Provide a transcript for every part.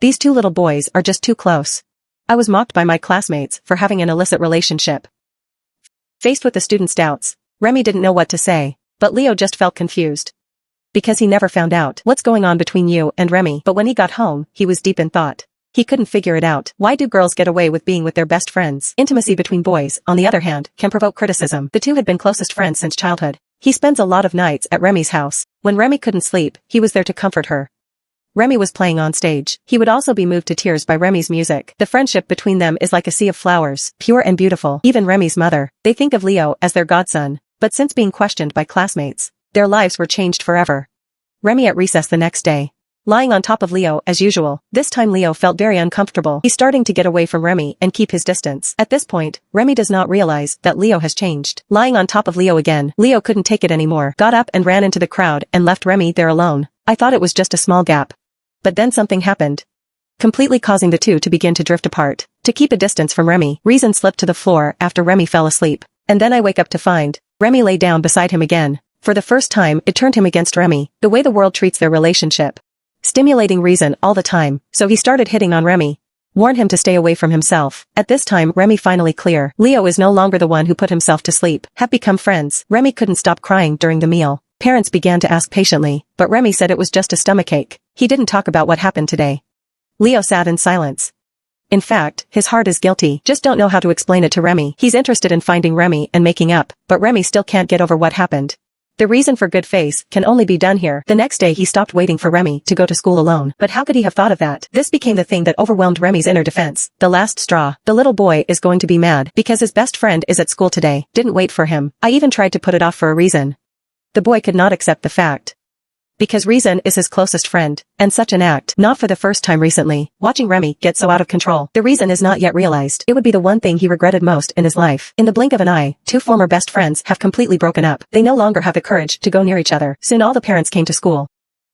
These two little boys are just too close. I was mocked by my classmates for having an illicit relationship. Faced with the student's doubts, Remy didn't know what to say, but Leo just felt confused. Because he never found out what's going on between you and Remy, but when he got home, he was deep in thought. He couldn't figure it out. Why do girls get away with being with their best friends? Intimacy between boys, on the other hand, can provoke criticism. The two had been closest friends since childhood. He spends a lot of nights at Remy's house. When Remy couldn't sleep, he was there to comfort her. Remy was playing on stage. He would also be moved to tears by Remy's music. The friendship between them is like a sea of flowers, pure and beautiful. Even Remy's mother, they think of Leo as their godson, but since being questioned by classmates, their lives were changed forever. Remy at recess the next day. Lying on top of Leo as usual, this time Leo felt very uncomfortable. He's starting to get away from Remy and keep his distance. At this point, Remy does not realize that Leo has changed. Lying on top of Leo again, Leo couldn't take it anymore, got up and ran into the crowd and left Remy there alone. I thought it was just a small gap. But then something happened, completely causing the two to begin to drift apart. To keep a distance from Remy, Reason slipped to the floor after Remy fell asleep. And then I wake up to find Remy lay down beside him again. For the first time, it turned him against Remy, the way the world treats their relationship. Stimulating Reason all the time, so he started hitting on Remy. Warned him to stay away from himself. At this time, Remy finally clear. Leo is no longer the one who put himself to sleep. Have become friends. Remy couldn't stop crying during the meal. Parents began to ask patiently, but Remy said it was just a stomachache. He didn't talk about what happened today. Leo sat in silence. In fact, his heart is guilty, just don't know how to explain it to Remy. He's interested in finding Remy and making up, but Remy still can't get over what happened. The reason for good face can only be done here. The next day he stopped waiting for Remy to go to school alone. But how could he have thought of that? This became the thing that overwhelmed Remy's inner defense. The last straw. The little boy is going to be mad because his best friend is at school today. Didn't wait for him. I even tried to put it off for a reason. The boy could not accept the fact. Because Reason is his closest friend, and such an act, not for the first time recently, watching Remy get so out of control. The reason is not yet realized. It would be the one thing he regretted most in his life. In the blink of an eye, two former best friends have completely broken up. They no longer have the courage to go near each other. Soon all the parents came to school.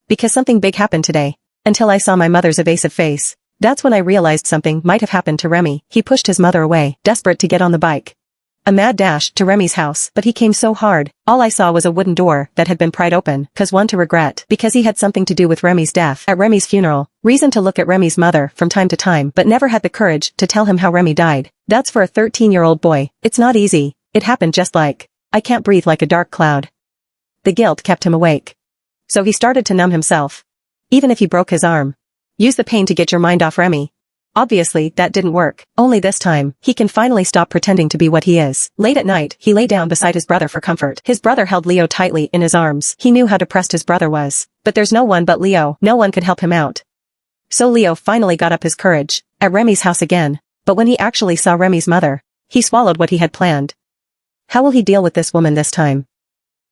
Because something big happened today. Until I saw my mother's evasive face. That's when I realized something might have happened to Remy. He pushed his mother away, desperate to get on the bike. A mad dash to Remy's house, but he came so hard. All I saw was a wooden door that had been pried open, cause one to regret, because he had something to do with Remy's death. At Remy's funeral, Reason to look at Remy's mother from time to time, but never had the courage to tell him how Remy died. That's for a 13-year-old boy. It's not easy. It happened just like, I can't breathe like a dark cloud. The guilt kept him awake. So he started to numb himself. Even if he broke his arm. Use the pain to get your mind off Remy. Obviously, that didn't work. Only this time, he can finally stop pretending to be what he is. Late at night, he lay down beside his brother for comfort. His brother held Leo tightly in his arms. He knew how depressed his brother was. But there's no one but Leo. No one could help him out. So Leo finally got up his courage, at Remy's house again. But when he actually saw Remy's mother, he swallowed what he had planned. How will he deal with this woman this time?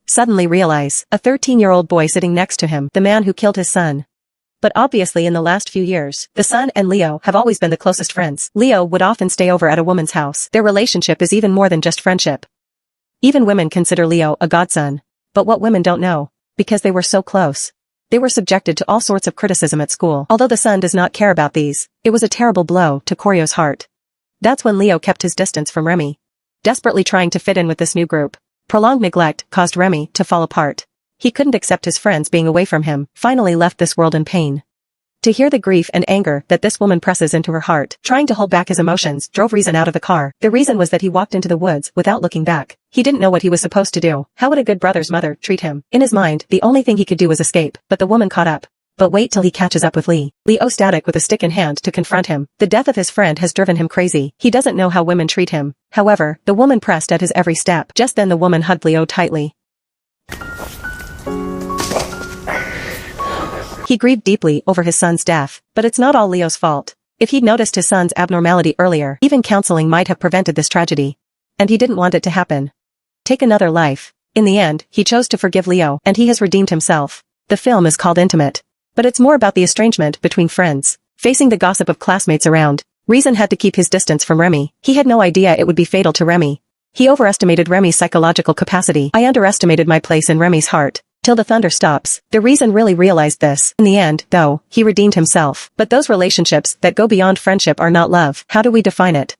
Suddenly realize, a 13-year-old boy sitting next to him, the man who killed his son. But obviously in the last few years, the son and Leo have always been the closest friends. Leo would often stay over at a woman's house. Their relationship is even more than just friendship. Even women consider Leo a godson. But what women don't know, because they were so close. They were subjected to all sorts of criticism at school. Although the son does not care about these, it was a terrible blow to Koryo's heart. That's when Leo kept his distance from Remy. Desperately trying to fit in with this new group. Prolonged neglect caused Remy to fall apart. He couldn't accept his friends being away from him, finally left this world in pain. To hear the grief and anger that this woman presses into her heart, trying to hold back his emotions, drove Reason out of the car. The reason was that he walked into the woods without looking back. He didn't know what he was supposed to do. How would a good brother's mother treat him? In his mind, the only thing he could do was escape, but the woman caught up. But wait till he catches up with Leo static with a stick in hand to confront him. The death of his friend has driven him crazy. He doesn't know how women treat him. However, the woman pressed at his every step. Just then the woman hugged Leo tightly. He grieved deeply over his son's death, but it's not all Leo's fault. If he'd noticed his son's abnormality earlier, even counseling might have prevented this tragedy. And he didn't want it to happen. Take another life. In the end, he chose to forgive Leo, and he has redeemed himself. The film is called Intimate. But it's more about the estrangement between friends. Facing the gossip of classmates around, Reason had to keep his distance from Remy. He had no idea it would be fatal to Remy. He overestimated Remy's psychological capacity. I underestimated my place in Remy's heart. Till the thunder stops. The Reason really realized this. In the end, though, he redeemed himself. But those relationships that go beyond friendship are not love. How do we define it?